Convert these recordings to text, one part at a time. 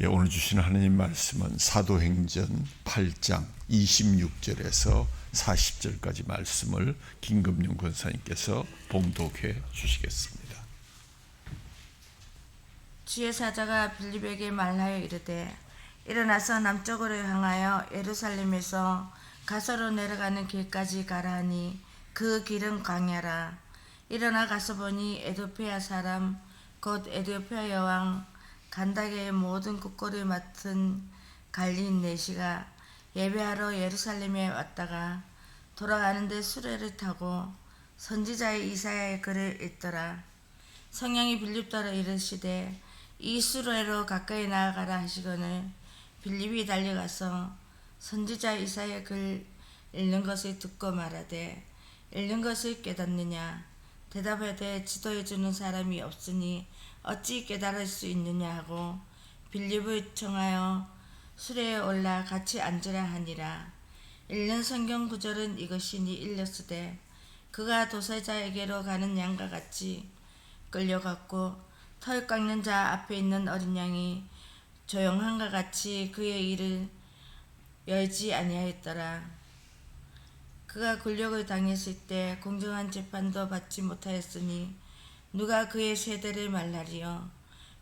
오늘 주신 하나님 말씀은 사도행전 8장 26절에서 40절까지 말씀을 김금용 권사님께서 봉독해 주시겠습니다. 주의 사자가 빌립에게 말하여 이르되 일어나서 남쪽으로 향하여 예루살렘에서 가서로 내려가는 길까지 가라 하니 그 길은 광야라. 일어나 가서 보니 에도피아 사람 곧 에티오피아 여왕 간다게의 모든 국거를 맡은 갈린 내시가 예배하러 예루살렘에 왔다가 돌아가는데 수레를 타고 선지자의 이사야의 글을 읽더라. 성령이 빌립더러 이르시되 이 수레로 가까이 나아가라 하시거늘 빌립이 달려가서 선지자 이사야의 글 읽는 것을 듣고 말하되 읽는 것을 깨닫느냐? 대답하되 지도해주는 사람이 없으니 어찌 깨달을 수 있느냐 하고 빌립을 청하여 수레에 올라 같이 앉으라 하니라. 읽는 성경 구절은 이것이니 일렀으되 그가 도살자에게로 가는 양과 같이 끌려갔고 털 깎는 자 앞에 있는 어린 양이 조용한과 같이 그의 일을 열지 아니하였더라. 그가 굴욕을 당했을 때 공정한 재판도 받지 못하였으니 누가 그의 세대를 말하리요?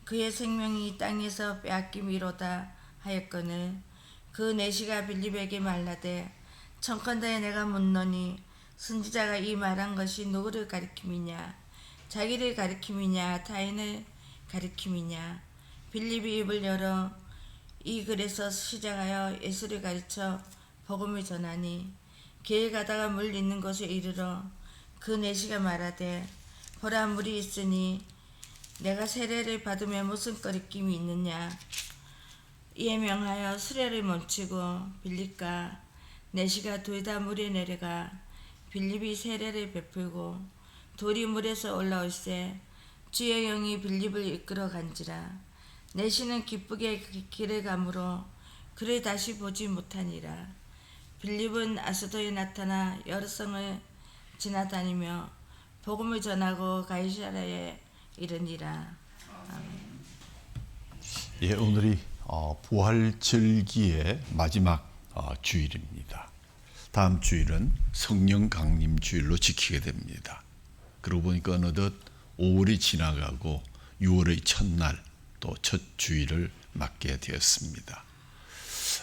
그의 생명이 땅에서 빼앗김이로다 하였거늘 그 내시가 빌립에게 말하되 청컨대 내가 묻노니 선지자가 이 말한 것이 누구를 가리킴이냐? 자기를 가리킴이냐? 타인을 가리킴이냐? 빌립이 입을 열어 이 글에서 시작하여 예수를 가르쳐 복음을 전하니 길 가다가 물 있는 곳에 이르러 그 내시가 말하되 보라 물이 있으니 내가 세례를 받으며 무슨 거리낌이 있느냐? 이에 명하여 수레를 멈추고 빌립과 내시가 둘 다 물에 내려가 빌립이 세례를 베풀고 돌이 물에서 올라올새 주의 영이 빌립을 이끌어 간지라. 내시는 기쁘게 길을 가므로 그를 다시 보지 못하니라. 빌립은 아스도에 나타나 여러 성을 지나다니며 복음을 전하고 가이사랴에 이르니라. 아멘. 오늘이 부활절기의 마지막 주일입니다. 다음 주일은 성령 강림 주일로 지키게 됩니다. 그러고 보니까 어느덧 5월이 지나가고 6월의 첫날 또 첫 주일을 맞게 되었습니다.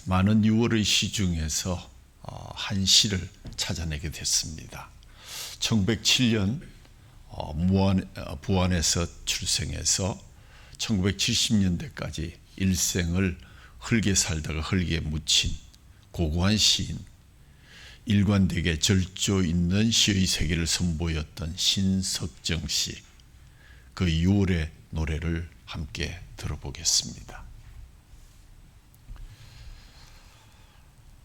많은 6월의 시 중에서 한 시를 찾아내게 됐습니다. 1907년 부안에서 출생해서 1970년대까지 일생을 흙에 살다가 흙에 묻힌 고고한 시인, 일관되게 절조 있는 시의 세계를 선보였던 신석정 씨, 그 6월의 노래를 함께 들어보겠습니다.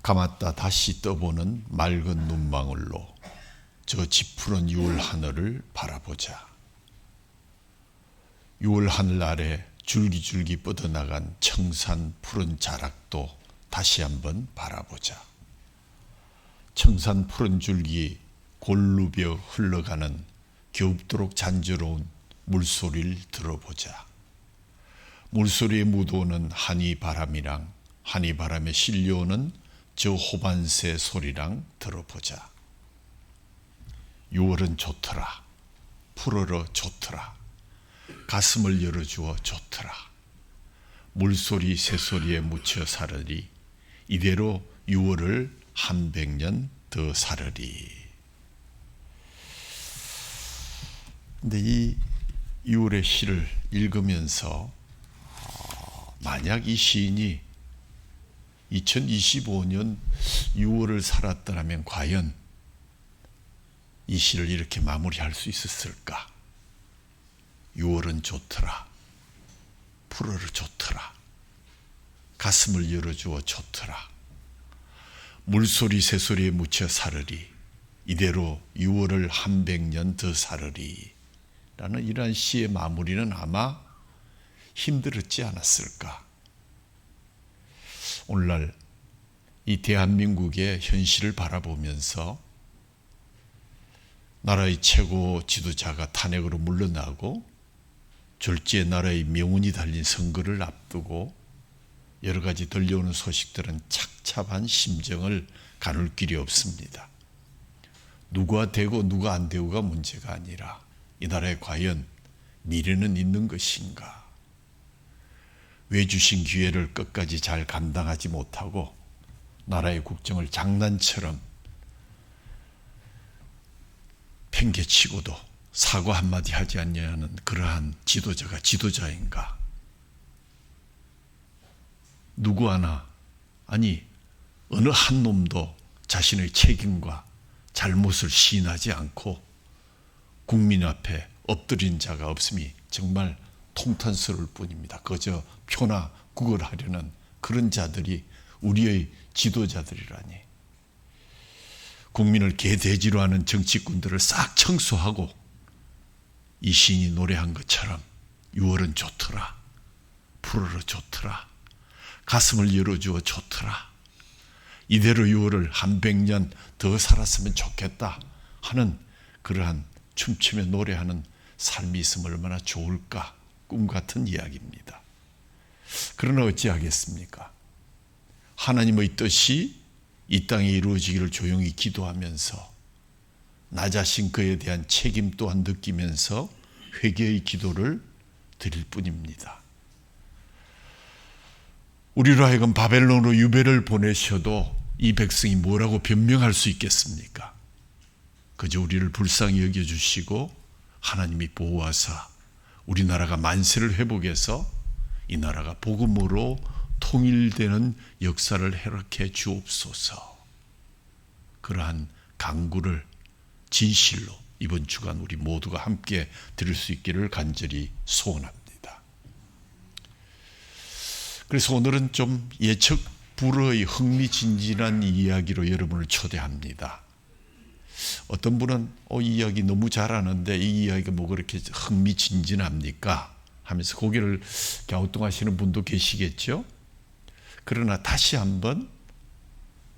감았다 다시 떠보는 맑은 눈망울로 저 짙푸른 6월 하늘을 바라보자. 6월 하늘 아래 줄기줄기 뻗어나간 청산 푸른 자락도 다시 한번 바라보자. 청산 푸른 줄기 골루벼 흘러가는 겨웁도록 잔저로운 물소리를 들어보자. 물소리에 묻어오는 한이바람이랑 한이바람에 실려오는 저 호반새 소리랑 들어보자. 6월은 좋더라. 푸르러 좋더라. 가슴을 열어주어 좋더라. 물소리 새소리에 묻혀 살으리. 이대로 6월을 한 100년 더 살으리. 근데 이 6월의 시를 읽으면서 만약 이 시인이 2025년 6월을 살았더라면 과연 이 시를 이렇게 마무리할 수 있었을까? 6월은 좋더라. 푸르르 좋더라. 가슴을 열어주어 좋더라. 물소리 새소리에 묻혀 살으리. 이대로 6월을 한 100년 더 살으리. 라는 이러한 시의 마무리는 아마 힘들었지 않았을까? 오늘날 이 대한민국의 현실을 바라보면서 나라의 최고 지도자가 탄핵으로 물러나고 졸지에 나라의 명운이 달린 선거를 앞두고 여러 가지 들려오는 소식들은 착잡한 심정을 가눌 길이 없습니다. 누가 되고 누가 안 되고가 문제가 아니라 이 나라에 과연 미래는 있는 것인가? 왜 주신 기회를 끝까지 잘 감당하지 못하고 나라의 국정을 장난처럼 팽개치고도 사과 한마디 하지 않냐는 그러한 지도자가 지도자인가? 누구 하나, 아니 어느 한 놈도 자신의 책임과 잘못을 시인하지 않고 국민 앞에 엎드린 자가 없음이 정말 통탄스러울 뿐입니다. 그저 표나 구걸하려는 그런 자들이 우리의 지도자들이라니. 국민을 개돼지로 하는 정치꾼들을 싹 청소하고 이 시인이 노래한 것처럼 6월은 좋더라, 푸르르 좋더라, 가슴을 열어주어 좋더라, 이대로 6월을 한 100년 더 살았으면 좋겠다 하는 그러한 춤추며 노래하는 삶이 있으면 얼마나 좋을까, 꿈 같은 이야기입니다. 그러나 어찌하겠습니까? 하나님의 뜻이 이 땅에 이루어지기를 조용히 기도하면서 나 자신 그에 대한 책임 또한 느끼면서 회개의 기도를 드릴 뿐입니다. 우리로 하여금 바벨론으로 유배를 보내셔도 이 백성이 뭐라고 변명할 수 있겠습니까? 그저 우리를 불쌍히 여겨주시고 하나님이 보호하사 우리나라가 만세를 회복해서 이 나라가 복음으로 통일되는 역사를 허락해 주옵소서. 그러한 간구를 진실로 이번 주간 우리 모두가 함께 드릴 수 있기를 간절히 소원합니다. 그래서 오늘은 좀 예측 불허의 흥미진진한 이야기로 여러분을 초대합니다. 어떤 분은 이 이야기 너무 잘하는데 이 이야기가 뭐 그렇게 흥미진진합니까? 하면서 고개를 갸우뚱하시는 분도 계시겠죠? 그러나 다시 한번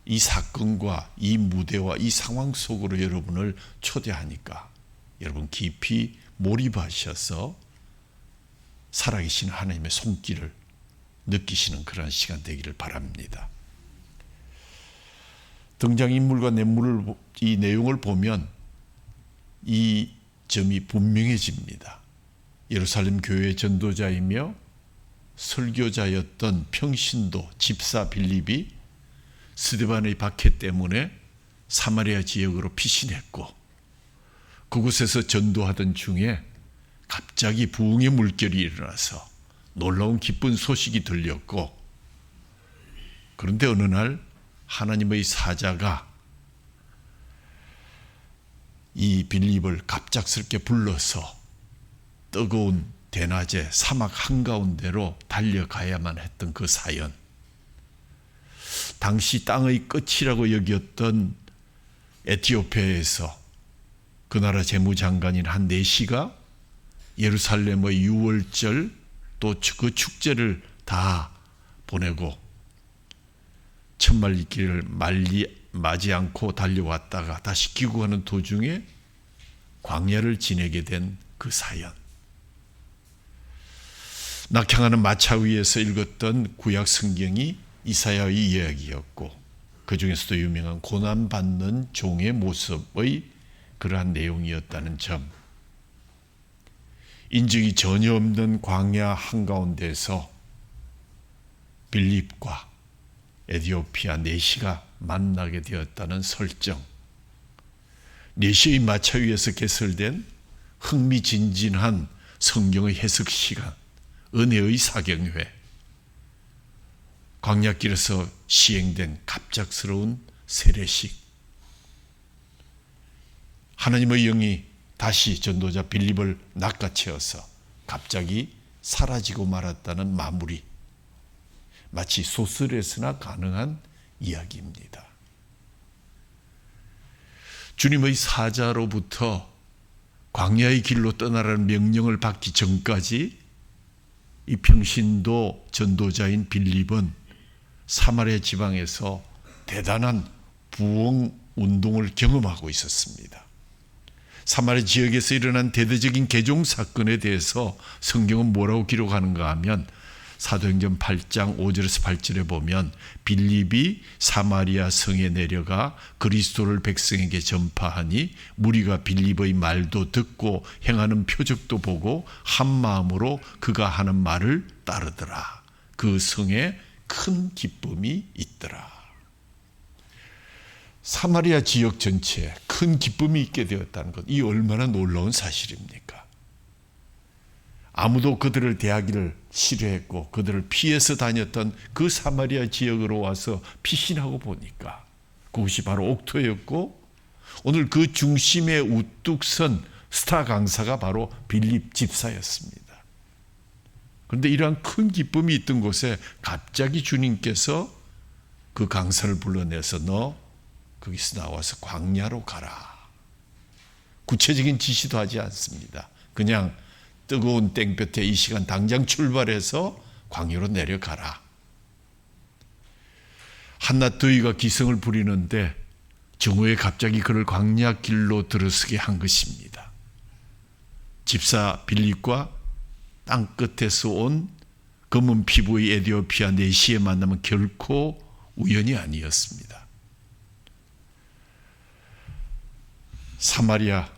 이 사건과 이 무대와 이 상황 속으로 여러분을 초대하니까 여러분 깊이 몰입하셔서 살아계신 하나님의 손길을 느끼시는 그런 시간 되기를 바랍니다. 등장인물과 이 내용을 보면 이 점이 분명해집니다. 예루살렘 교회의 전도자이며 설교자였던 평신도 집사 빌립이 스데반의 박해 때문에 사마리아 지역으로 피신했고 그곳에서 전도하던 중에 갑자기 부흥의 물결이 일어나서 놀라운 기쁜 소식이 들렸고, 그런데 어느 날 하나님의 사자가 이 빌립을 갑작스럽게 불러서 뜨거운 대낮에 사막 한가운데로 달려가야만 했던 그 사연, 당시 땅의 끝이라고 여겼던 에티오피아에서 그 나라 재무장관인 한 내시가 예루살렘의 유월절 또 그 축제를 다 보내고 천말리기를 맞이 않고 달려왔다가 다시 귀국하는 도중에 광야를 지내게 된 그 사연, 낙향하는 마차 위에서 읽었던 구약 성경이 이사야의 이야기였고 그 중에서도 유명한 고난받는 종의 모습의 그러한 내용이었다는 점, 인적이 전혀 없는 광야 한가운데서 빌립과 에티오피아 내시가 만나게 되었다는 설정, 내시의 마차 위에서 개설된 흥미진진한 성경의 해석 시간, 은혜의 사경회, 광야길에서 시행된 갑작스러운 세례식, 하나님의 영이 다시 전도자 빌립을 낚아채어서 갑자기 사라지고 말았다는 마무리, 마치 소설에서나 가능한 이야기입니다. 주님의 사자로부터 광야의 길로 떠나라는 명령을 받기 전까지 이 평신도 전도자인 빌립은 사마리아 지방에서 대단한 부흥 운동을 경험하고 있었습니다. 사마리아 지역에서 일어난 대대적인 개종 사건에 대해서 성경은 뭐라고 기록하는가 하면 사도행전 8장 5절에서 8절에 보면 빌립이 사마리아 성에 내려가 그리스도를 백성에게 전파하니 무리가 빌립의 말도 듣고 행하는 표적도 보고 한 마음으로 그가 하는 말을 따르더라. 그 성에 큰 기쁨이 있더라. 사마리아 지역 전체에 큰 기쁨이 있게 되었다는 것, 이 얼마나 놀라운 사실입니까? 아무도 그들을 대하기를 싫어했고 그들을 피해서 다녔던 그 사마리아 지역으로 와서 피신하고 보니까 그것이 바로 옥토였고, 오늘 그 중심에 우뚝 선 스타 강사가 바로 빌립 집사였습니다. 그런데 이러한 큰 기쁨이 있던 곳에 갑자기 주님께서 그 강사를 불러내서 너 거기서 나와서 광야로 가라. 구체적인 지시도 하지 않습니다. 그냥 뜨거운 땡볕에 이 시간 당장 출발해서 광야로 내려가라. 한낮 더위가 기승을 부리는데 정오에 갑자기 그를 광야 길로 들어서게 한 것입니다. 집사 빌립과 땅끝에서 온 검은 피부의 에디오피아 내시의 만남은 결코 우연이 아니었습니다. 사마리아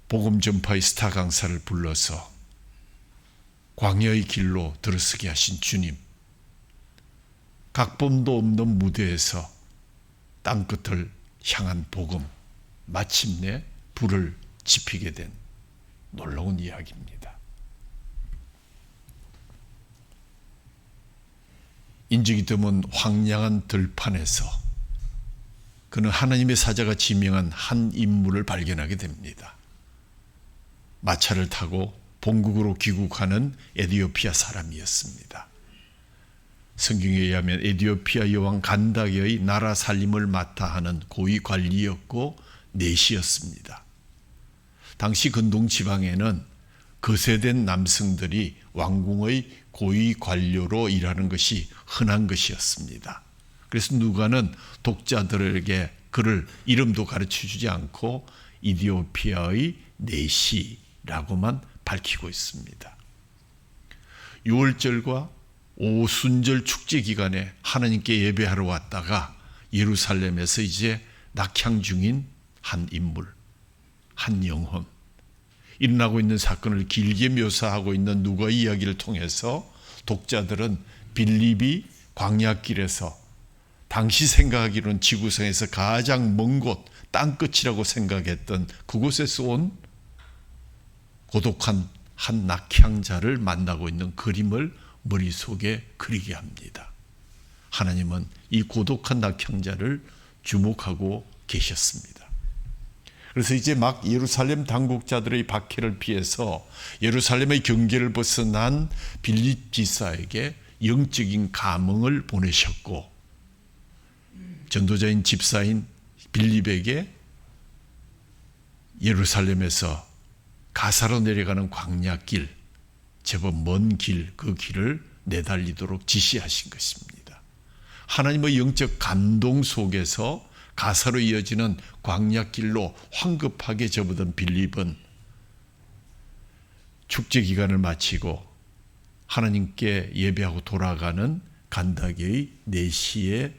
복음 전파의 스타 강사를 불러서 광야의 길로 들어서게 하신 주님, 각본도 없는 무대에서 땅끝을 향한 복음, 마침내 불을 지피게 된 놀라운 이야기입니다. 인적이 드문 황량한 들판에서 그는 하나님의 사자가 지명한 한 인물을 발견하게 됩니다. 마차를 타고 본국으로 귀국하는 에디오피아 사람이었습니다. 성경에 의하면 에디오피아 여왕 간다게의 나라 살림을 맡아 하는 고위 관리였고 내시였습니다. 당시 근동 지방에는 거세된 남성들이 왕궁의 고위 관료로 일하는 것이 흔한 것이었습니다. 그래서 누가는 독자들에게 그를 이름도 가르쳐주지 않고 이디오피아의 내시라고만 밝히고 있습니다. 6월절과 오순절 축제 기간에 하나님께 예배하러 왔다가 예루살렘에서 이제 낙향 중인 한 인물, 한 영혼, 일어나고 있는 사건을 길게 묘사하고 있는 누가의 이야기를 통해서 독자들은 빌립이 광야길에서 당시 생각하기로는 지구상에서 가장 먼 곳, 땅끝이라고 생각했던 그곳에서 온 고독한 한 낙향자를 만나고 있는 그림을 머릿속에 그리게 합니다. 하나님은 이 고독한 낙향자를 주목하고 계셨습니다. 그래서 이제 막 예루살렘 당국자들의 박해를 피해서 예루살렘의 경계를 벗어난 빌립 지사에게 영적인 감흥을 보내셨고, 전도자인 집사인 빌립에게 예루살렘에서 가사로 내려가는 광야길, 제법 먼 길, 그 길을 내달리도록 지시하신 것입니다. 하나님의 영적 감동 속에서 가사로 이어지는 광야길로 황급하게 접어든 빌립은 축제 기간을 마치고 하나님께 예배하고 돌아가는 간다게의 내시의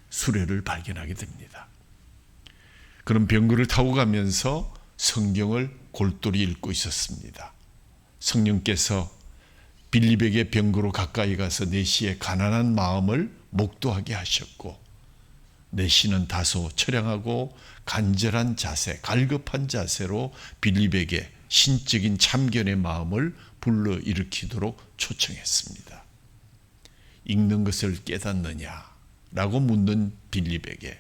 수레를 발견하게 됩니다. 그런 병거를 타고 가면서 성경을 골똘히 읽고 있었습니다. 성령께서 빌립에게 병거로 가까이 가서 내시의 가난한 마음을 목도하게 하셨고, 내시는 다소 처량하고 간절한 자세, 갈급한 자세로 빌립에게 신적인 참견의 마음을 불러일으키도록 초청했습니다. 읽는 것을 깨닫느냐라고 묻는 빌립에게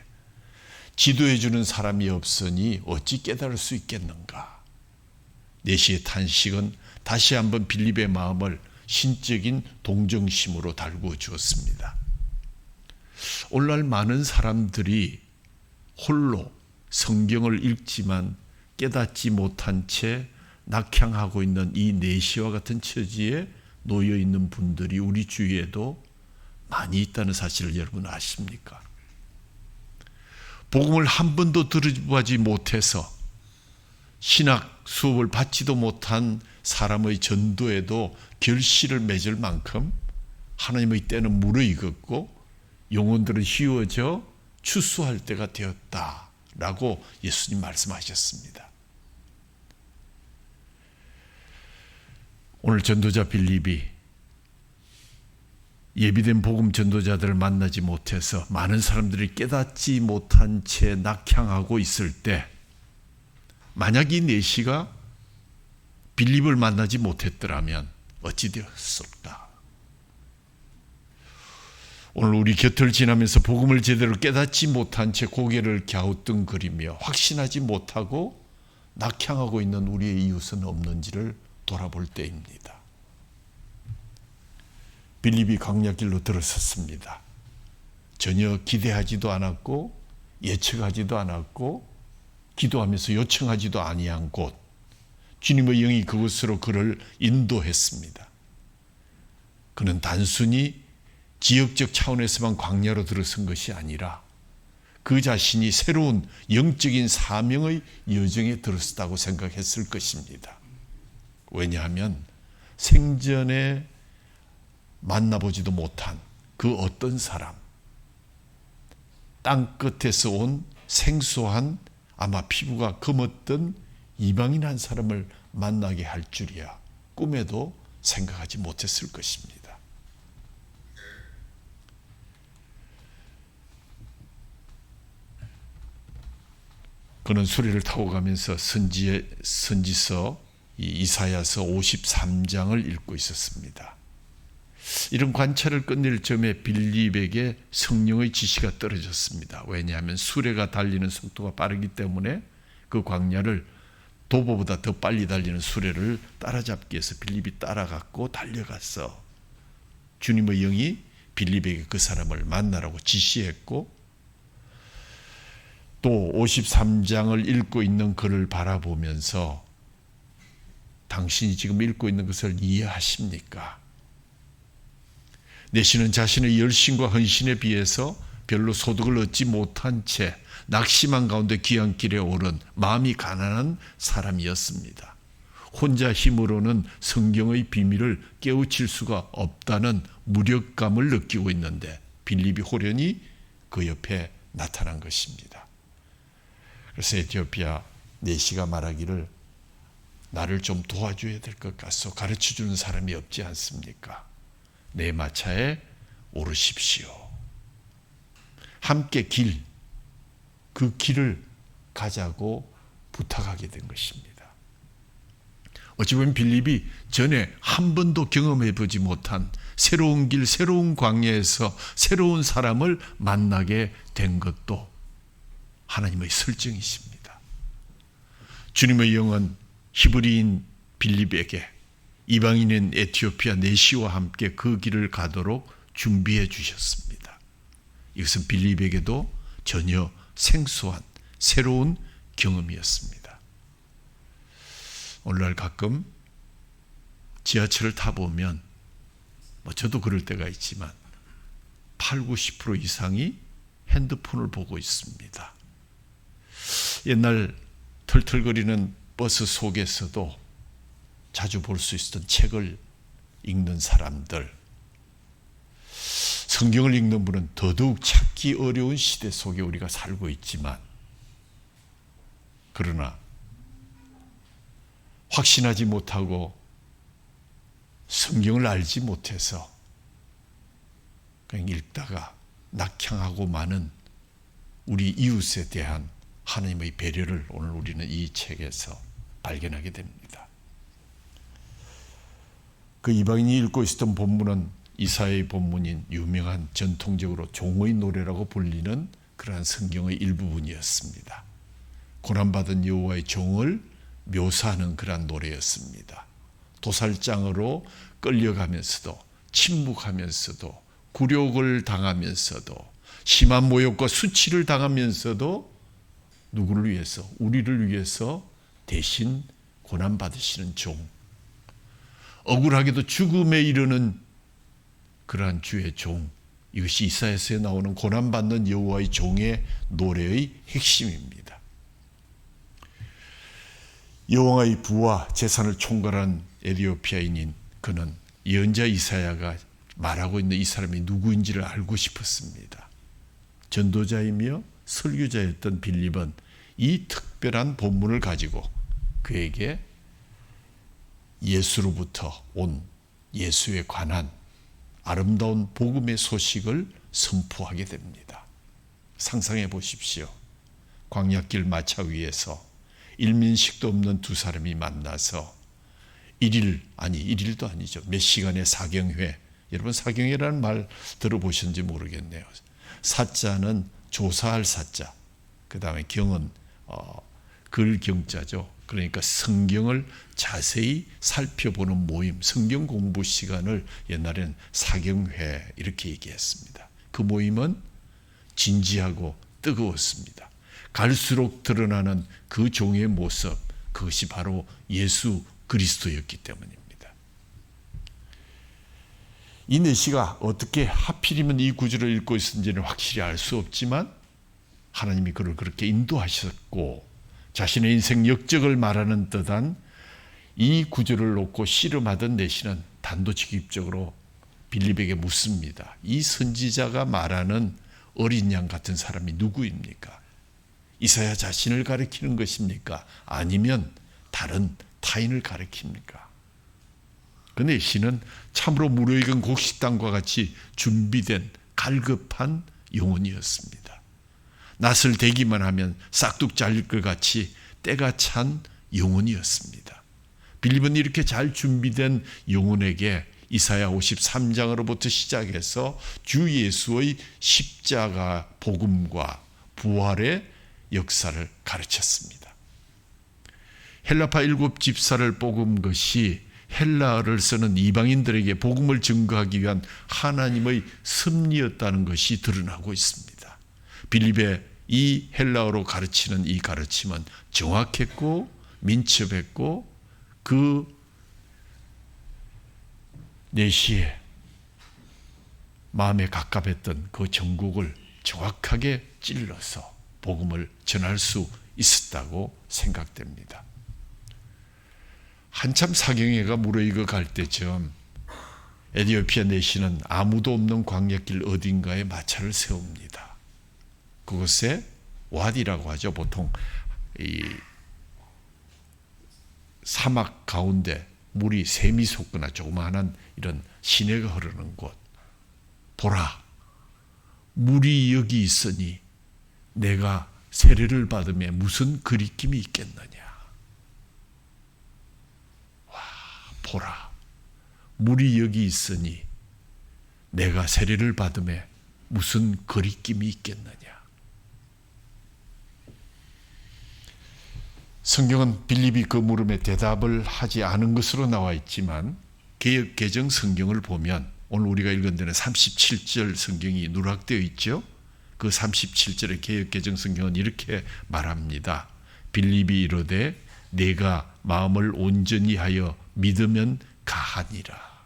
지도해주는 사람이 없으니 어찌 깨달을 수 있겠는가? 내시의 탄식은 다시 한번 빌립의 마음을 신적인 동정심으로 달구어 주었습니다. 오늘날 많은 사람들이 홀로 성경을 읽지만 깨닫지 못한 채 낙향하고 있는 이 내시와 같은 처지에 놓여 있는 분들이 우리 주위에도 많이 있다는 사실을 여러분 아십니까? 복음을 한 번도 들어보지 못해서 신학 수업을 받지도 못한 사람의 전도에도 결실을 맺을 만큼 하나님의 때는 무르익었고 영혼들은 희워져 추수할 때가 되었다라고 예수님 말씀하셨습니다. 오늘 전도자 빌립이 예비된 복음 전도자들을 만나지 못해서 많은 사람들이 깨닫지 못한 채 낙향하고 있을 때, 만약 이 내시가 빌립을 만나지 못했더라면 어찌 되었을까? 오늘 우리 곁을 지나면서 복음을 제대로 깨닫지 못한 채 고개를 갸우뚱거리며 확신하지 못하고 낙향하고 있는 우리의 이웃은 없는지를 돌아볼 때입니다. 빌립이 광야길로 들어섰습니다. 전혀 기대하지도 않았고 예측하지도 않았고 기도하면서 요청하지도 아니한 곳, 주님의 영이 그곳으로 그를 인도했습니다. 그는 단순히 지역적 차원에서만 광야로 들어선 것이 아니라 그 자신이 새로운 영적인 사명의 여정에 들었다고 생각했을 것입니다. 왜냐하면 생전에 만나보지도 못한 그 어떤 사람, 땅끝에서 온 생소한 아마 피부가 검었던 이방인 한 사람을 만나게 할 줄이야 꿈에도 생각하지 못했을 것입니다. 그는 수레를 타고 가면서 선지서 이사야서 53장을 읽고 있었습니다. 이런 관찰을 끝낼 점에 빌립에게 성령의 지시가 떨어졌습니다. 왜냐하면 수레가 달리는 속도가 빠르기 때문에 그 광야를 도보보다 더 빨리 달리는 수레를 따라잡기 위해서 빌립이 따라갔고 달려갔어. 주님의 영이 빌립에게 그 사람을 만나라고 지시했고, 또 53장을 읽고 있는 그를 바라보면서 당신이 지금 읽고 있는 것을 이해하십니까? 내시는 자신의 열심과 헌신에 비해서 별로 소득을 얻지 못한 채 낙심한 가운데 귀한 길에 오른 마음이 가난한 사람이었습니다. 혼자 힘으로는 성경의 비밀을 깨우칠 수가 없다는 무력감을 느끼고 있는데 빌립이 호련히 그 옆에 나타난 것입니다. 그래서 에티오피아 내시가 말하기를 나를 좀 도와줘야 될 것 같소. 가르쳐주는 사람이 없지 않습니까? 내 마차에 오르십시오. 함께 그 길을 가자고 부탁하게 된 것입니다. 어찌 보면 빌립이 전에 한 번도 경험해 보지 못한 새로운 길, 새로운 광야에서 새로운 사람을 만나게 된 것도 하나님의 설정이십니다. 주님의 영은 히브리인 빌립에게 이방인인 에티오피아 내시와 함께 그 길을 가도록 준비해 주셨습니다. 이것은 빌립에게도 전혀 생소한 새로운 경험이었습니다. 오늘날 가끔 지하철을 타보면 저도 그럴 때가 있지만 80-90% 이상이 핸드폰을 보고 있습니다. 옛날 털털거리는 버스 속에서도 자주 볼 수 있었던 책을 읽는 사람들, 성경을 읽는 분은 더더욱 찾기 어려운 시대 속에 우리가 살고 있지만, 그러나 확신하지 못하고 성경을 알지 못해서 그냥 읽다가 낙향하고 마는 우리 이웃에 대한 하나님의 배려를 오늘 우리는 이 책에서 발견하게 됩니다. 그 이방인이 읽고 있었던 본문은 이사야의 본문인 유명한 전통적으로 종의 노래라고 불리는 그러한 성경의 일부분이었습니다. 고난받은 여호와의 종을 묘사하는 그러한 노래였습니다. 도살장으로 끌려가면서도 침묵하면서도 굴욕을 당하면서도 심한 모욕과 수치를 당하면서도 누구를 위해서? 우리를 위해서 대신 고난받으시는 종, 억울하게도 죽음에 이르는 그러한 주의 종, 이것이 이사야서에 나오는 고난받는 여호와의 종의 노래의 핵심입니다. 여호와의 부와 재산을 총괄한 에티오피아인인 그는 예언자 이사야가 말하고 있는 이 사람이 누구인지를 알고 싶었습니다. 전도자이며 설교자였던 빌립은 이 특별한 본문을 가지고 그에게 예수로부터 온 예수에 관한 아름다운 복음의 소식을 선포하게 됩니다. 상상해 보십시오. 광야길 마차 위에서 일민식도 없는 두 사람이 만나서 일일도 아니죠. 몇 시간의 사경회. 여러분 사경회라는 말 들어보셨는지 모르겠네요. 사자는 조사할 사자. 그 다음에 경은 글경자죠. 그러니까 성경을 자세히 살펴보는 모임, 성경 공부 시간을 옛날에는 사경회 이렇게 얘기했습니다. 그 모임은 진지하고 뜨거웠습니다. 갈수록 드러나는 그 종의 모습, 그것이 바로 예수 그리스도였기 때문입니다. 이 내시가 어떻게 하필이면 이 구절을 읽고 있었는지는 확실히 알 수 없지만 하나님이 그를 그렇게 인도하셨고 자신의 인생 역적을 말하는 듯한 이 구절을 놓고 씨름하던 내시는 단도직입적으로 빌립에게 묻습니다. 이 선지자가 말하는 어린 양 같은 사람이 누구입니까? 이사야 자신을 가리키는 것입니까? 아니면 다른 타인을 가리킵니까? 그 내시는 참으로 무르익은 곡식당과 같이 준비된 갈급한 영혼이었습니다. 낯을 대기만 하면 싹둑 잘릴 것 같이 때가 찬 영혼이었습니다. 빌립은 이렇게 잘 준비된 영혼에게 이사야 53장으로부터 시작해서 주 예수의 십자가 복음과 부활의 역사를 가르쳤습니다. 헬라파 7 집사를 뽑은 것이 헬라어를 쓰는 이방인들에게 복음을 증거하기 위한 하나님의 섭리였다는 것이 드러나고 있습니다. 빌립의 이 헬라어로 가르치는 이 가르침은 정확했고 민첩했고 그 내시에 마음에 가깝했던 그 정곡을 정확하게 찔러서 복음을 전할 수 있었다고 생각됩니다. 한참 사경회가 무르익어 갈 때쯤 에티오피아 내시는 아무도 없는 광야길 어딘가에 마차를 세웁니다. 그곳에 와디라고 하죠. 보통 이 사막 가운데 물이 샘이 솟거나 조그마한 이런 시내가 흐르는 곳. 보라, 물이 여기 있으니 내가 세례를 받음에 무슨 그리낌이 있겠느냐. 와, 보라, 물이 여기 있으니 내가 세례를 받음에 무슨 그리낌이 있겠느냐. 성경은 빌립이 그 물음에 대답을 하지 않은 것으로 나와 있지만 개역 개정 성경을 보면 오늘 우리가 읽은 데는 37절 성경이 누락되어 있죠. 그 37절의 개역 개정 성경은 이렇게 말합니다. 빌립이 이르되 내가 마음을 온전히 하여 믿으면 가하니라.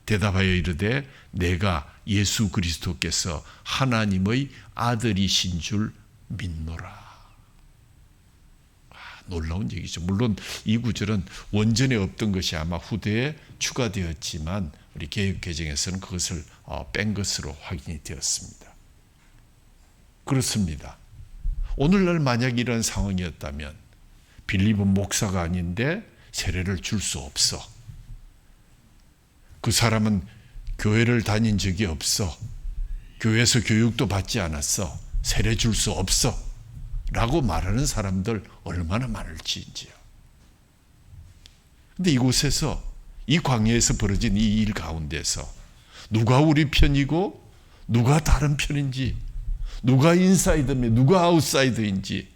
대답하여 이르되 내가 예수 그리스도께서 하나님의 아들이신 줄 믿노라. 놀라운 얘기죠. 물론 이 구절은 원전에 없던 것이 아마 후대에 추가되었지만 우리 개역 개정에서는 그것을 뺀 것으로 확인이 되었습니다. 그렇습니다. 오늘날 만약 이런 상황이었다면 빌립은 목사가 아닌데 세례를 줄 수 없어. 그 사람은 교회를 다닌 적이 없어. 교회에서 교육도 받지 않았어. 세례 줄 수 없어. 라고 말하는 사람들 얼마나 많을지인지요. 근데 이곳에서 이 광야에서 벌어진 이 일 가운데서 누가 우리 편이고 누가 다른 편인지 누가 인사이드며 누가 아웃사이드인지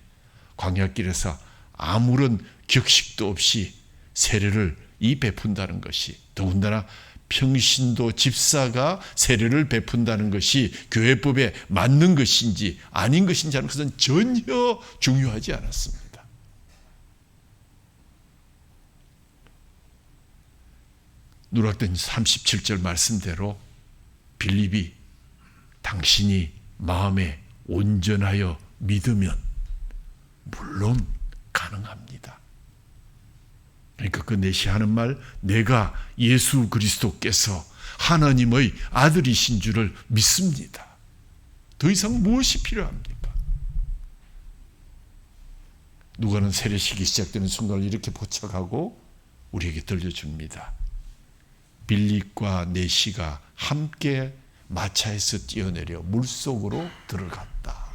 광야길에서 아무런 격식도 없이 세례를 베푼다는 것이 더군다나 평신도 집사가 세례를 베푼다는 것이 교회법에 맞는 것인지 아닌 것인지 하는 것은 전혀 중요하지 않았습니다. 누락된 37절 말씀대로 빌립이 당신이 마음에 온전하여 믿으면 물론 가능합니다. 그러니까 그 내시하는 말 내가 예수 그리스도께서 하나님의 아들이신 줄을 믿습니다. 더 이상 무엇이 필요합니까? 누가는 세례식이 시작되는 순간을 이렇게 포착하고 우리에게 들려줍니다. 빌립과 내시가 함께 마차에서 뛰어내려 물속으로 들어갔다.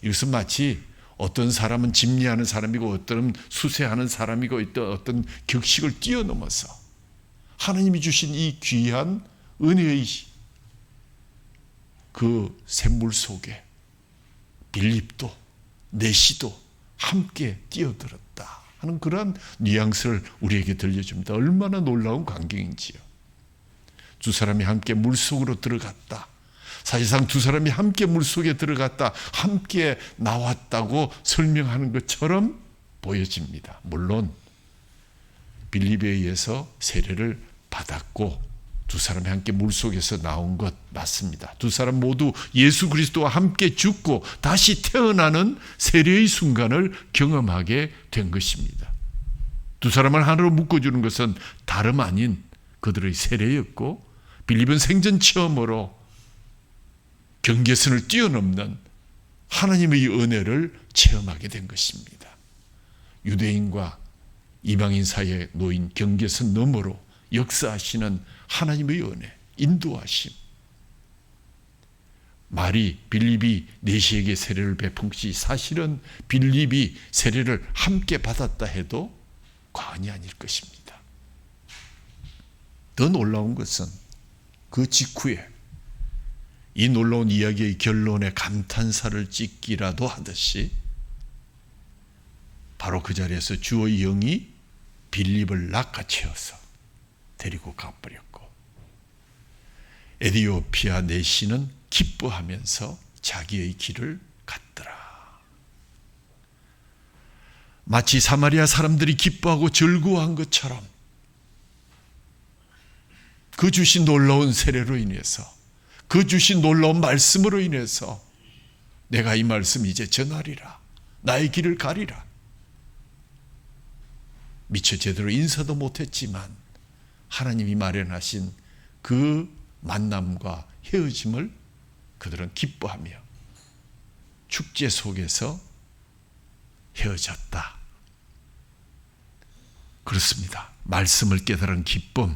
이것은 마치 어떤 사람은 집리하는 사람이고 어떤 수세하는 사람이고 어떤 격식을 뛰어넘어서 하나님이 주신 이 귀한 은혜의 그 샘물 속에 빌립도 내시도 함께 뛰어들었다 하는 그런 뉘앙스를 우리에게 들려줍니다. 얼마나 놀라운 광경인지요. 두 사람이 함께 물속으로 들어갔다. 사실상 두 사람이 함께 물속에 들어갔다, 함께 나왔다고 설명하는 것처럼 보여집니다. 물론 빌립에 의해서 세례를 받았고 두 사람이 함께 물속에서 나온 것 맞습니다. 두 사람 모두 예수 그리스도와 함께 죽고 다시 태어나는 세례의 순간을 경험하게 된 것입니다. 두 사람을 하나로 묶어주는 것은 다름 아닌 그들의 세례였고, 빌립은 생전 처음으로 경계선을 뛰어넘는 하나님의 은혜를 체험하게 된 것입니다. 유대인과 이방인 사이에 놓인 경계선 너머로 역사하시는 하나님의 은혜, 인도하심. 말이 빌립이 내시에게 세례를 베푼 것이 사실은 빌립이 세례를 함께 받았다 해도 과언이 아닐 것입니다. 더 놀라운 것은 그 직후에 이 놀라운 이야기의 결론에 감탄사를 찍기라도 하듯이 바로 그 자리에서 주의 영이 빌립을 낚아채어서 데리고 가버렸고, 에디오피아 내시는 기뻐하면서 자기의 길을 갔더라. 마치 사마리아 사람들이 기뻐하고 즐거워한 것처럼 그 주신 놀라운 세례로 인해서, 그 주신 놀라운 말씀으로 인해서 내가 이 말씀 이제 전하리라, 나의 길을 가리라. 미처 제대로 인사도 못했지만 하나님이 마련하신 그 만남과 헤어짐을 그들은 기뻐하며 축제 속에서 헤어졌다. 그렇습니다. 말씀을 깨달은 기쁨,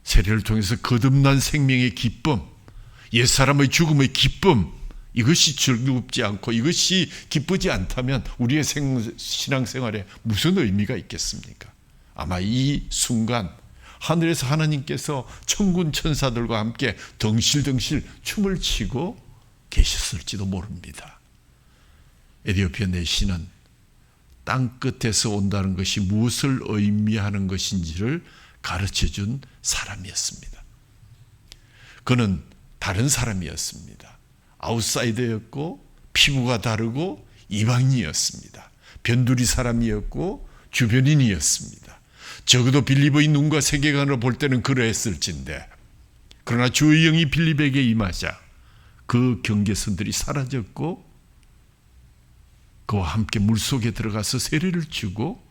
세례를 통해서 거듭난 생명의 기쁨, 옛사람의 죽음의 기쁨, 이것이 즐겁지 않고 이것이 기쁘지 않다면 우리의 신앙생활에 무슨 의미가 있겠습니까? 아마 이 순간 하늘에서 하나님께서 천군 천사들과 함께 덩실덩실 춤을 추고 계셨을지도 모릅니다. 에디오피아 내시는 땅끝에서 온다는 것이 무엇을 의미하는 것인지를 가르쳐준 사람이었습니다. 그는 다른 사람이었습니다. 아웃사이더였고 피부가 다르고 이방인이었습니다. 변두리 사람이었고 주변인이었습니다. 적어도 빌립의 눈과 세계관으로 볼 때는 그러했을진데, 그러나 주의 영이 빌립에게 임하자 그 경계선들이 사라졌고 그와 함께 물속에 들어가서 세례를 주고,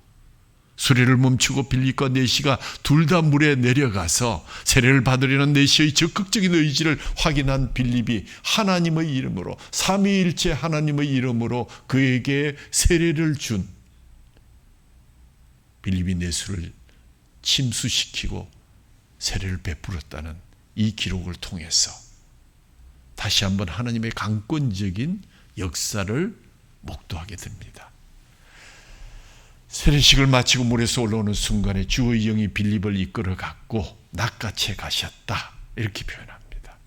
수레를 멈추고 빌립과 내시가 둘 다 물에 내려가서 세례를 받으려는 내시의 적극적인 의지를 확인한 빌립이 하나님의 이름으로, 삼위일체 하나님의 이름으로 그에게 세례를 준 빌립이 내수를 침수시키고 세례를 베풀었다는 이 기록을 통해서 다시 한번 하나님의 강권적인 역사를 목도하게 됩니다. 세례식을 마치고 물에서 올라오는 순간에 주의 영이 빌립을 이끌어 갔고 낚아채 가셨다, 이렇게 표현합니다.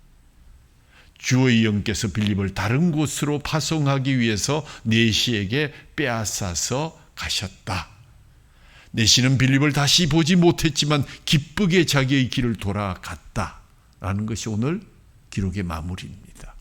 주의 영께서 빌립을 다른 곳으로 파송하기 위해서 내시에게 빼앗아서 가셨다. 내시는 빌립을 다시 보지 못했지만 기쁘게 자기의 길을 돌아갔다라는 것이 오늘 기록의 마무리입니다.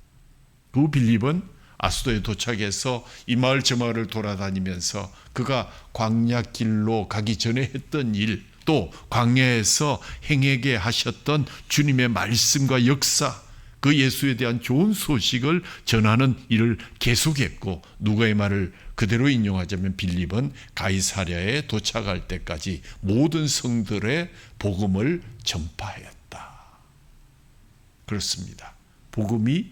그 빌립은 아수도에 도착해서 이 마을 저 마을을 돌아다니면서 그가 광야 길로 가기 전에 했던 일, 또 광야에서 행하게 하셨던 주님의 말씀과 역사, 그 예수에 대한 좋은 소식을 전하는 일을 계속했고, 누가의 말을 그대로 인용하자면 빌립은 가이사랴에 도착할 때까지 모든 성들의 복음을 전파했다. 그렇습니다. 복음이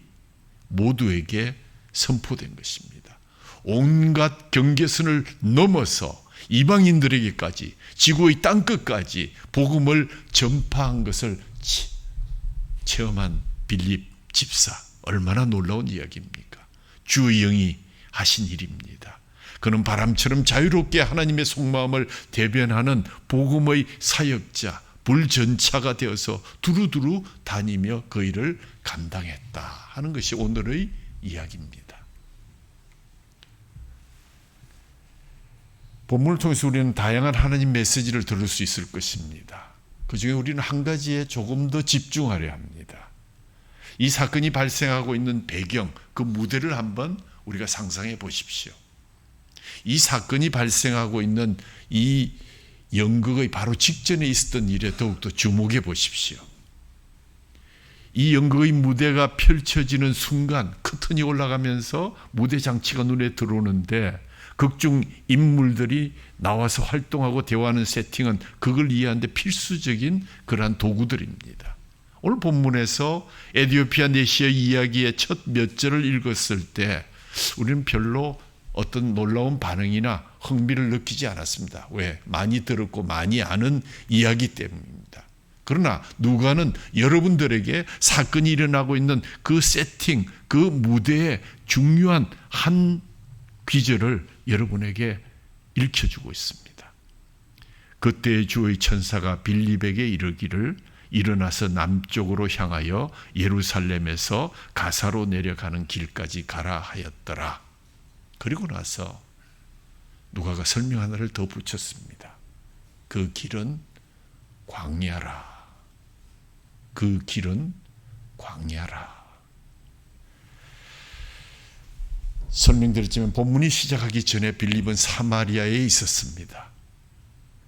모두에게 선포된 것입니다. 온갖 경계선을 넘어서 이방인들에게까지, 지구의 땅끝까지 복음을 전파한 것을 체험한 빌립 집사, 얼마나 놀라운 이야기입니까? 주의 영이 하신 일입니다. 그는 바람처럼 자유롭게 하나님의 속마음을 대변하는 복음의 사역자, 불전차가 되어서 두루두루 다니며 그 일을 감당했다 하는 것이 오늘의 이야기입니다. 본문을 통해서 우리는 다양한 하나님 메시지를 들을 수 있을 것입니다. 그 중에 우리는 한 가지에 조금 더 집중하려 합니다. 이 사건이 발생하고 있는 배경, 그 무대를 한번 우리가 상상해 보십시오. 이 사건이 발생하고 있는 이 연극의 바로 직전에 있었던 일에 더욱더 주목해 보십시오. 이 연극의 무대가 펼쳐지는 순간 커튼이 올라가면서 무대 장치가 눈에 들어오는데, 극중 인물들이 나와서 활동하고 대화하는 세팅은 그걸 이해하는데 필수적인 그러한 도구들입니다. 오늘 본문에서 에티오피아 내시의 이야기의 첫 몇 절을 읽었을 때 우리는 별로 어떤 놀라운 반응이나 흥미를 느끼지 않았습니다. 왜? 많이 들었고 많이 아는 이야기 때문입니다. 그러나 누가는 여러분들에게 사건이 일어나고 있는 그 세팅, 그 무대의 중요한 한 귀절을 여러분에게 읽혀주고 있습니다. 그때 주의 천사가 빌립에게 이르기를, 일어나서 남쪽으로 향하여 예루살렘에서 가사로 내려가는 길까지 가라 하였더라. 그리고 나서 누가가 설명 하나를 더 붙였습니다. 그 길은 광야라. 그 길은 광야라. 설명드렸지만 본문이 시작하기 전에 빌립은 사마리아에 있었습니다.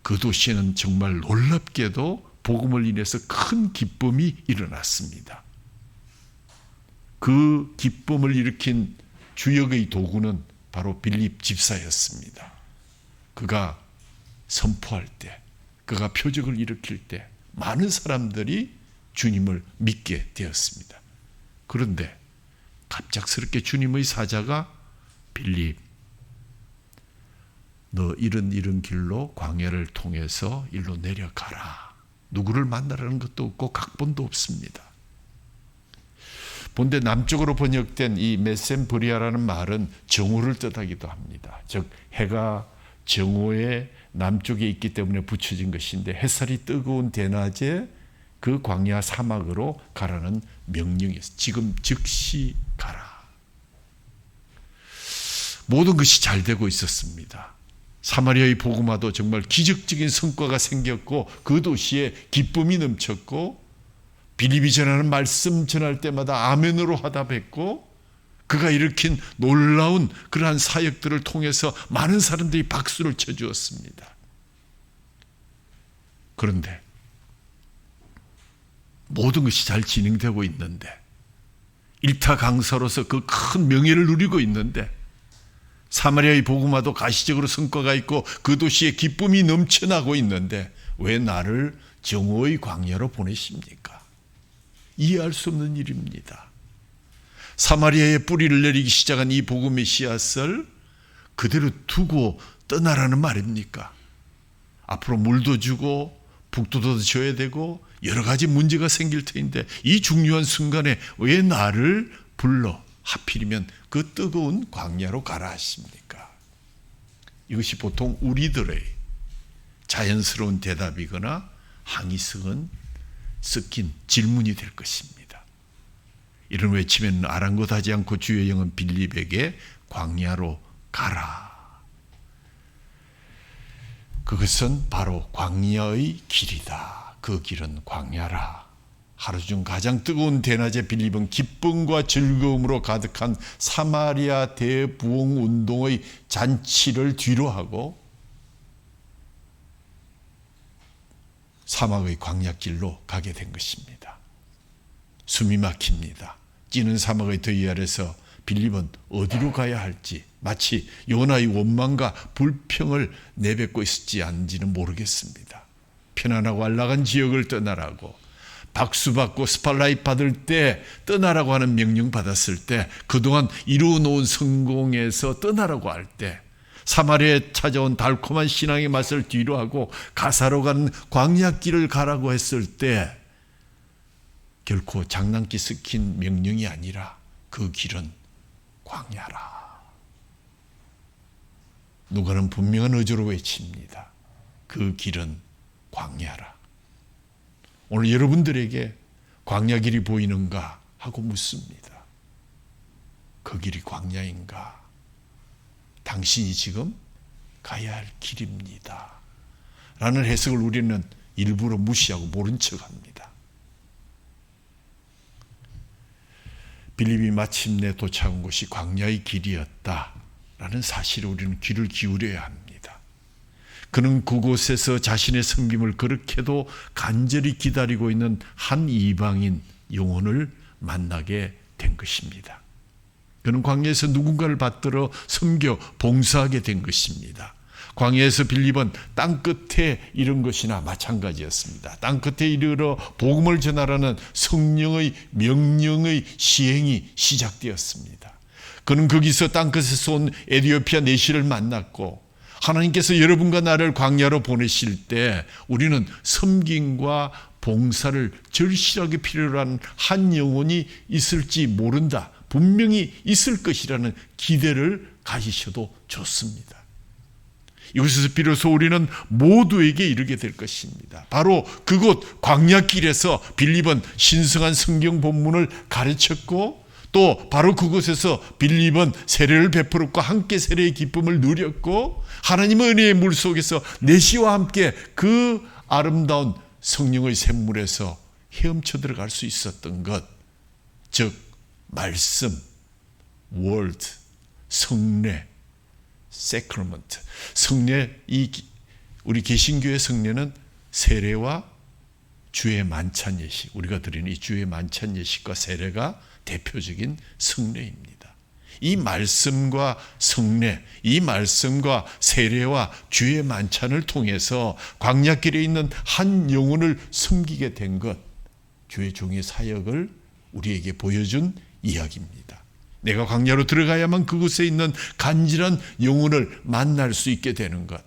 그 도시에는 정말 놀랍게도 복음을 인해서 큰 기쁨이 일어났습니다. 그 기쁨을 일으킨 주역의 도구는 바로 빌립 집사였습니다. 그가 선포할 때, 그가 표적을 일으킬 때 많은 사람들이 주님을 믿게 되었습니다. 그런데 갑작스럽게 주님의 사자가 빌립, 너 이런 길로 광야를 통해서 일로 내려가라. 누구를 만나라는 것도 없고 각본도 없습니다. 본데 남쪽으로 번역된 이 메센브리아라는 말은 정오를 뜻하기도 합니다. 즉 해가 정오의 남쪽에 있기 때문에 붙여진 것인데, 햇살이 뜨거운 대낮에 그 광야 사막으로 가라는 명령이었어요. 지금 즉시 가라. 모든 것이 잘 되고 있었습니다. 사마리아의 복음화도 정말 기적적인 성과가 생겼고, 그 도시에 기쁨이 넘쳤고, 빌립이 전하는 말씀 전할 때마다 아멘으로 화답했고, 그가 일으킨 놀라운 그러한 사역들을 통해서 많은 사람들이 박수를 쳐주었습니다. 그런데 모든 것이 잘 진행되고 있는데, 일타 강사로서 그 큰 명예를 누리고 있는데, 사마리아의 복음화도 가시적으로 성과가 있고 그 도시에 기쁨이 넘쳐나고 있는데, 왜 나를 정오의 광야로 보내십니까? 이해할 수 없는 일입니다. 사마리아에 뿌리를 내리기 시작한 이 복음의 씨앗을 그대로 두고 떠나라는 말입니까? 앞으로 물도 주고 북도 줘야 되고 여러 가지 문제가 생길 터인데, 이 중요한 순간에 왜 나를 불러 하필이면 그 뜨거운 광야로 가라 하십니까? 이것이 보통 우리들의 자연스러운 대답이거나 항의성은 섞인 질문이 될 것입니다. 이런 외침에는 아랑곳하지 않고 주의 영은 빌립에게 광야로 가라. 그것은 바로 광야의 길이다. 그 길은 광야라. 하루 중 가장 뜨거운 대낮에 빌립은 기쁨과 즐거움으로 가득한 사마리아 대부흥 운동의 잔치를 뒤로하고 사막의 광야길로 가게 된 것입니다. 숨이 막힙니다. 찌는 사막의 더위 아래서 빌립은 어디로 가야 할지 마치 요나의 원망과 불평을 내뱉고 있었지 않은지는 모르겠습니다. 편안하고 안락한 지역을 떠나라고, 박수받고 스팔라이트 받을 때 떠나라고 하는 명령 받았을 때, 그동안 이루어놓은 성공에서 떠나라고 할 때, 사마리아에 찾아온 달콤한 신앙의 맛을 뒤로 하고 가사로 가는 광야길을 가라고 했을 때 결코 장난기 섞인 명령이 아니라 그 길은 광야라. 누가는 분명한 의조로 외칩니다. 그 길은 광야라. 오늘 여러분들에게 광야길이 보이는가 하고 묻습니다. 그 길이 광야인가? 당신이 지금 가야 할 길입니다. 라는 해석을 우리는 일부러 무시하고 모른 척합니다. 빌립이 마침내 도착한 곳이 광야의 길이었다라는 사실에 우리는 귀를 기울여야 합니다. 그는 그곳에서 자신의 섬김을 그렇게도 간절히 기다리고 있는 한 이방인 영혼을 만나게 된 것입니다. 그는 광야에서 누군가를 받들어 섬겨 봉사하게 된 것입니다. 광야에서 빌립은 땅끝에 이른 것이나 마찬가지였습니다. 땅끝에 이르러 복음을 전하라는 성령의 명령의 시행이 시작되었습니다. 그는 거기서 땅끝에서 온 에티오피아 내시를 만났고, 하나님께서 여러분과 나를 광야로 보내실 때 우리는 섬김과 봉사를 절실하게 필요로 하는 한 영혼이 있을지 모른다, 분명히 있을 것이라는 기대를 가지셔도 좋습니다. 이곳에서 비로소 우리는 모두에게 이르게 될 것입니다. 바로 그곳 광야길에서 빌립은 신성한 성경 본문을 가르쳤고, 또 바로 그곳에서 빌립은 세례를 베풀었고 함께 세례의 기쁨을 누렸고, 하나님의 은혜의 물 속에서 내시와 함께 그 아름다운 성령의 샘물에서 헤엄쳐 들어갈 수 있었던 것, 즉 말씀, word, 성례, sacrament. 성례, 우리 개신교의 성례는 세례와 주의 만찬 예식, 우리가 드리는 이 주의 만찬 예식과 세례가 대표적인 성례입니다. 이 말씀과 성례, 이 말씀과 세례와 주의 만찬을 통해서 광야길에 있는 한 영혼을 섬기게 된 것, 주의 종의 사역을 우리에게 보여준 이야기입니다. 내가 광야로 들어가야만 그곳에 있는 간절한 영혼을 만날 수 있게 되는 것.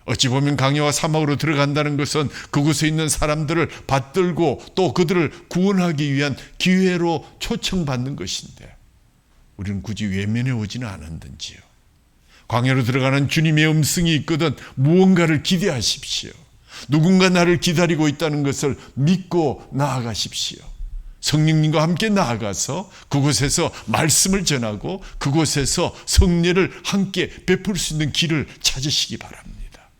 어찌 보면 광야와 사막으로 들어간다는 것은 그곳에 있는 사람들을 받들고 또 그들을 구원하기 위한 기회로 초청받는 것인데, 우리는 굳이 외면해 오지는 않았는지요. 광야로 들어가는 주님의 음성이 있거든 무언가를 기대하십시오. 누군가 나를 기다리고 있다는 것을 믿고 나아가십시오. 성령님과 함께 나아가서 그곳에서 말씀을 전하고 그곳에서 성례를 함께 베풀 수 있는 길을 찾으시기 바랍니다.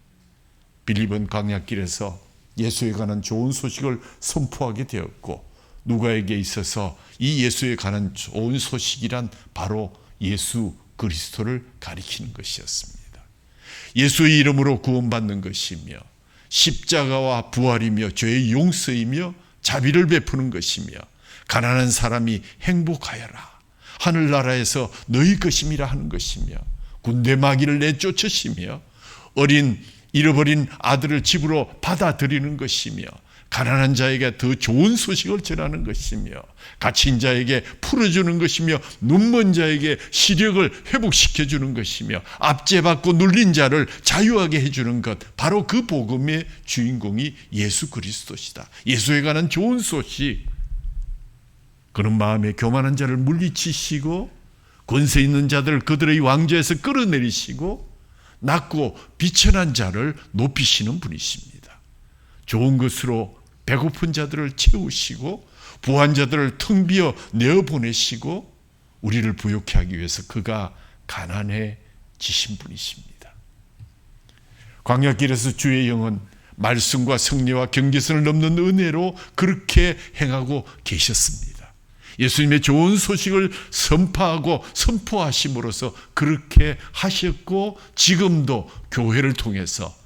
빌립은 광야길에서 예수에 관한 좋은 소식을 선포하게 되었고, 누가에게 있어서 이 예수에 관한 좋은 소식이란 바로 예수 그리스도를 가리키는 것이었습니다. 예수의 이름으로 구원받는 것이며 십자가와 부활이며 죄의 용서이며 자비를 베푸는 것이며 가난한 사람이 행복하여라, 하늘나라에서 너희 것임이라 하는 것이며 군대 마귀를 내쫓으시며 잃어버린 아들을 집으로 받아들이는 것이며 가난한 자에게 더 좋은 소식을 전하는 것이며 갇힌 자에게 풀어주는 것이며 눈먼 자에게 시력을 회복시켜주는 것이며 압제받고 눌린 자를 자유하게 해주는 것, 바로 그 복음의 주인공이 예수 그리스도시다. 예수에 관한 좋은 소식. 그는 마음에 교만한 자를 물리치시고 권세 있는 자들을 그들의 왕좌에서 끌어내리시고 낮고 비천한 자를 높이시는 분이십니다. 좋은 것으로 배고픈 자들을 채우시고 부한 자들을 텅 비어 내어보내시고 우리를 부욕케 하기 위해서 그가 가난해지신 분이십니다. 광야길에서 주의 영은 말씀과 성례와 경계선을 넘는 은혜로 그렇게 행하고 계셨습니다. 예수님의 좋은 소식을 선포하고 선포하심으로써 그렇게 하셨고, 지금도 교회를 통해서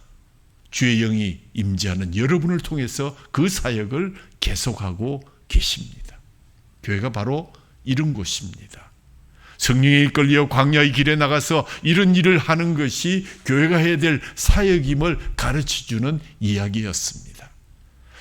주의 영이 임재하는 여러분을 통해서 그 사역을 계속하고 계십니다. 교회가 바로 이런 곳입니다. 성령에 이끌려 광야의 길에 나가서 이런 일을 하는 것이 교회가 해야 될 사역임을 가르쳐주는 이야기였습니다.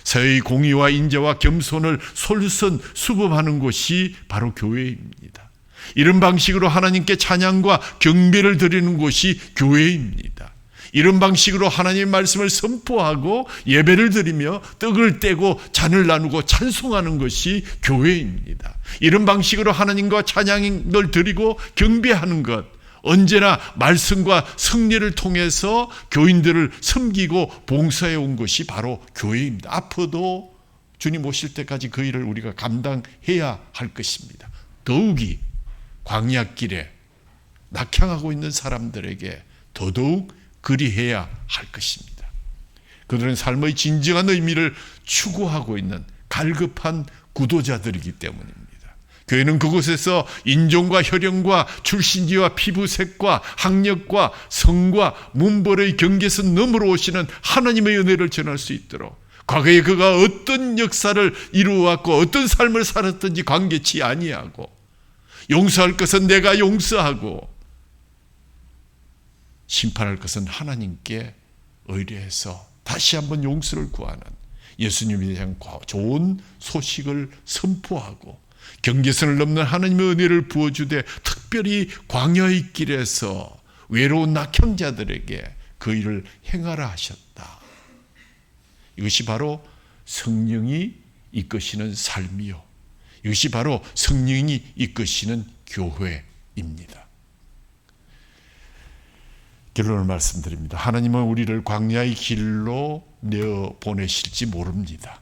사회의 공의와 인자와 겸손을 솔선수범하는 곳이 바로 교회입니다. 이런 방식으로 하나님께 찬양과 경배를 드리는 곳이 교회입니다. 이런 방식으로 하나님의 말씀을 선포하고 예배를 드리며 떡을 떼고 잔을 나누고 찬송하는 것이 교회입니다. 이런 방식으로 하나님과 찬양을 드리고 경배하는 것, 언제나 말씀과 성례를 통해서 교인들을 섬기고 봉사해 온 것이 바로 교회입니다. 앞으로도 주님 오실 때까지 그 일을 우리가 감당해야 할 것입니다. 더욱이 광야길에 낙향하고 있는 사람들에게 더더욱 그리해야 할 것입니다. 그들은 삶의 진정한 의미를 추구하고 있는 갈급한 구도자들이기 때문입니다. 교회는 그곳에서 인종과 혈연과 출신지와 피부색과 학력과 성과 문벌의 경계선 너머로 오시는 하나님의 은혜를 전할 수 있도록, 과거에 그가 어떤 역사를 이루어왔고 어떤 삶을 살았든지 관계치 아니하고, 용서할 것은 내가 용서하고 심판할 것은 하나님께 의뢰해서 다시 한번 용서를 구하는 예수님에 대한 좋은 소식을 선포하고 경계선을 넘는 하나님의 은혜를 부어주되, 특별히 광야의 길에서 외로운 낙향자들에게 그 일을 행하라 하셨다. 이것이 바로 성령이 이끄시는 삶이요, 이것이 바로 성령이 이끄시는 교회입니다. 결론을 말씀드립니다. 하나님은 우리를 광야의 길로 내어 보내실지 모릅니다.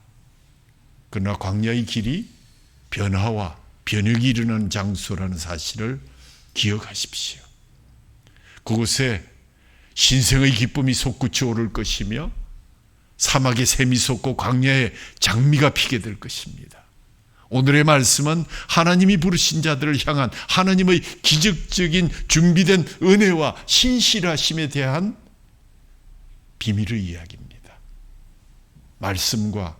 그러나 광야의 길이 변화와 변혁이 일어나는 장소라는 사실을 기억하십시오. 그곳에 신생의 기쁨이 솟구쳐 오를 것이며 사막에 샘이 솟고 광야에 장미가 피게 될 것입니다. 오늘의 말씀은 하나님이 부르신 자들을 향한 하나님의 기적적인 준비된 은혜와 신실하심에 대한 비밀의 이야기입니다. 말씀과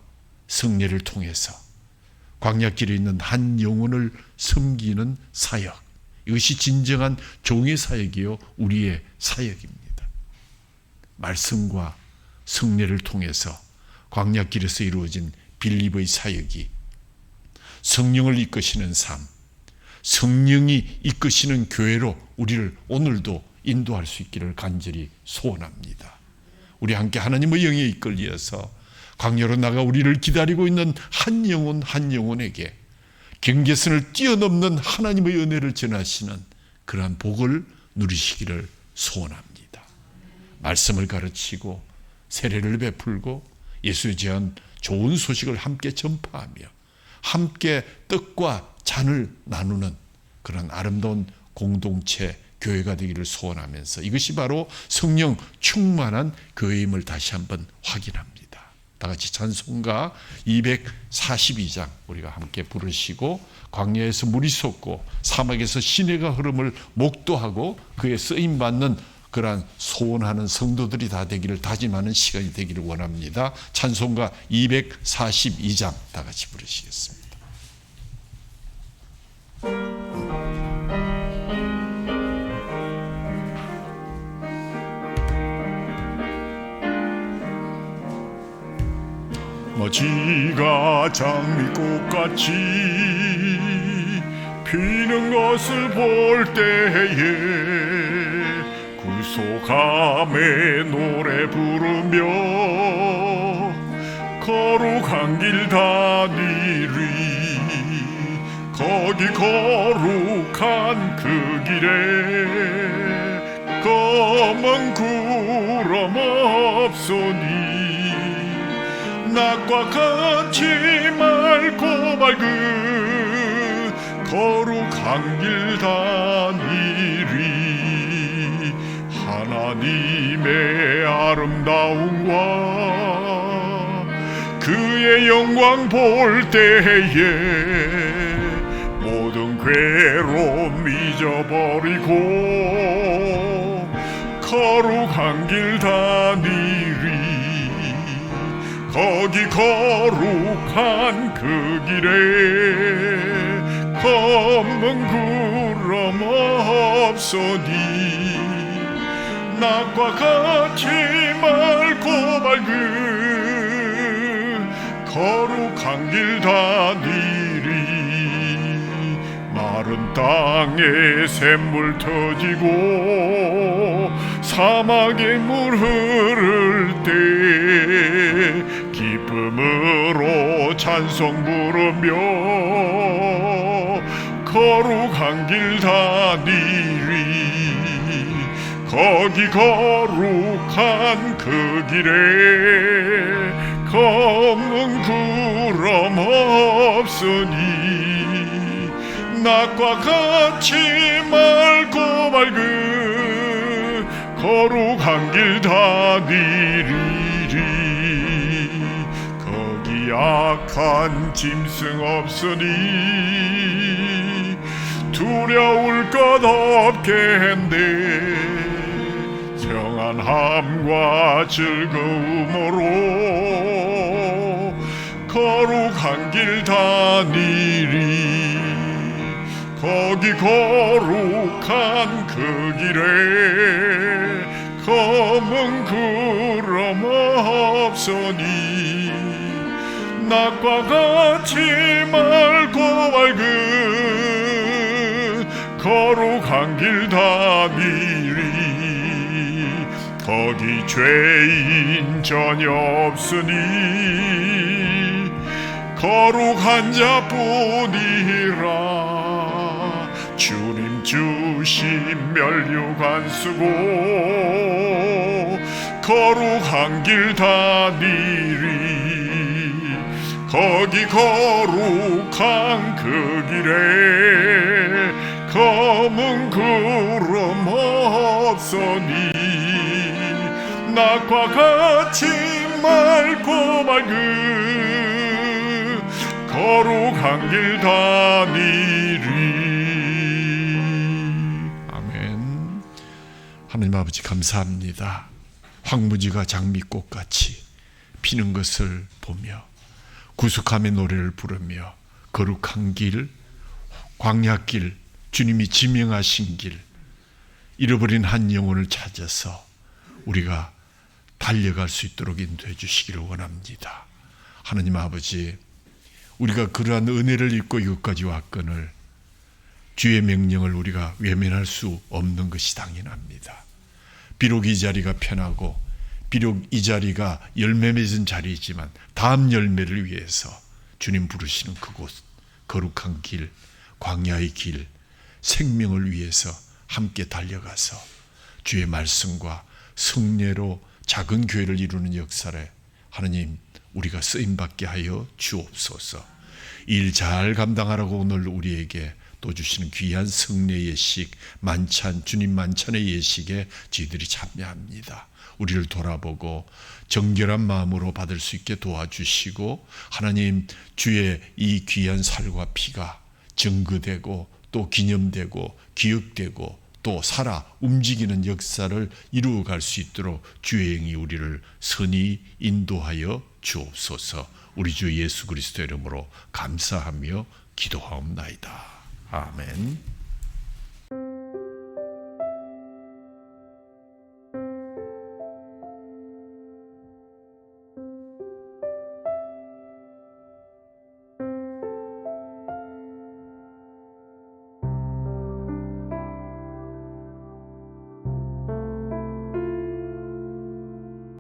성례를 통해서 광야길에 있는 한 영혼을 섬기는 사역, 이것이 진정한 종의 사역이요 우리의 사역입니다. 말씀과 성례를 통해서 광야길에서 이루어진 빌립의 사역이 성령을 이끄시는 삶, 성령이 이끄시는 교회로 우리를 오늘도 인도할 수 있기를 간절히 소원합니다. 우리 함께 하나님의 영에 이끌려서 광야로 나가 우리를 기다리고 있는 한 영혼 한 영혼에게 경계선을 뛰어넘는 하나님의 은혜를 전하시는 그러한 복을 누리시기를 소원합니다. 말씀을 가르치고 세례를 베풀고 예수에 대한 좋은 소식을 함께 전파하며 함께 떡과 잔을 나누는 그런 아름다운 공동체 교회가 되기를 소원하면서, 이것이 바로 성령 충만한 교회임을 다시 한번 확인합니다. 다 같이 찬송가 242장 우리가 함께 부르시고, 광야에서 물이 솟고 사막에서 시내가 흐름을 목도하고 그에 쓰임받는 그러한 소원하는 성도들이 다 되기를 다짐하는 시간이 되기를 원합니다. 찬송가 242장 다 같이 부르시겠습니다. 지가 장미꽃같이 피는 것을 볼 때에 구속함에 노래 부르며 거룩한 길 다니리. 거기 거룩한 그 길에 검은 구름 없소니 낮과 같이 맑고 맑은 거룩한 길 다니리. 하나님의 아름다움과 그의 영광 볼 때에 모든 괴로움 잊어버리고 거룩한 길 다니리. 거기 거룩한 그 길에 검은 구름 없으니 낮과 같이 맑고 밝은 거룩한 길 다니리. 마른 땅에 샘물 터지고 사막에 물 흐를 때 기쁨으로 찬송 부르며 거룩한 길 다니리. 거기 거룩한 그 길에 검은 구름 없으니 낮과 같이 맑고 밝은 거룩한 길 다니리리. 거기 악한 짐승 없으니 두려울 것 없겠네. 평안함과 즐거움으로 거룩한 길 다니리. 거기 거룩한 그 길에 검은 구름 없으니 낮과 같이 맑고 밝은 거룩한 길 다니리. 거기 죄인 전혀 없으니 거룩한 자뿐이라. 주님 주신 면류관 쓰고 거룩한 길 다니리. 거기 거룩한 그 길에 검은 구름 없으니 낮과 같이 맑고 밝은 거룩한 길 다니리. 아멘. 하나님 아버지 감사합니다. 황무지가 장미꽃같이 피는 것을 보며 구속함의 노래를 부르며 거룩한 길, 광야길, 주님이 지명하신 길, 잃어버린 한 영혼을 찾아서 우리가 달려갈 수 있도록 인도해 주시기를 원합니다. 하나님 아버지, 우리가 그러한 은혜를 입고 이것까지 왔거늘 주의 명령을 우리가 외면할 수 없는 것이 당연합니다. 비록 이 자리가 편하고 비록 이 자리가 열매 맺은 자리이지만 다음 열매를 위해서 주님 부르시는 그곳, 거룩한 길, 광야의 길, 생명을 위해서 함께 달려가서 주의 말씀과 성례로 작은 교회를 이루는 역사에 하나님 우리가 쓰임받게 하여 주옵소서. 일 잘 감당하라고 오늘 우리에게 또 주시는 귀한 성례 예식, 만찬, 주님 만찬의 예식에 저희들이 참여합니다. 우리를 돌아보고 정결한 마음으로 받을 수 있게 도와주시고 하나님 주의 이 귀한 살과 피가 증거되고 또 기념되고 기억되고 또 살아 움직이는 역사를 이루어갈 수 있도록 주의 영이 우리를 선히 인도하여 주옵소서. 우리 주 예수 그리스도 이름으로 감사하며 기도하옵나이다. 아멘.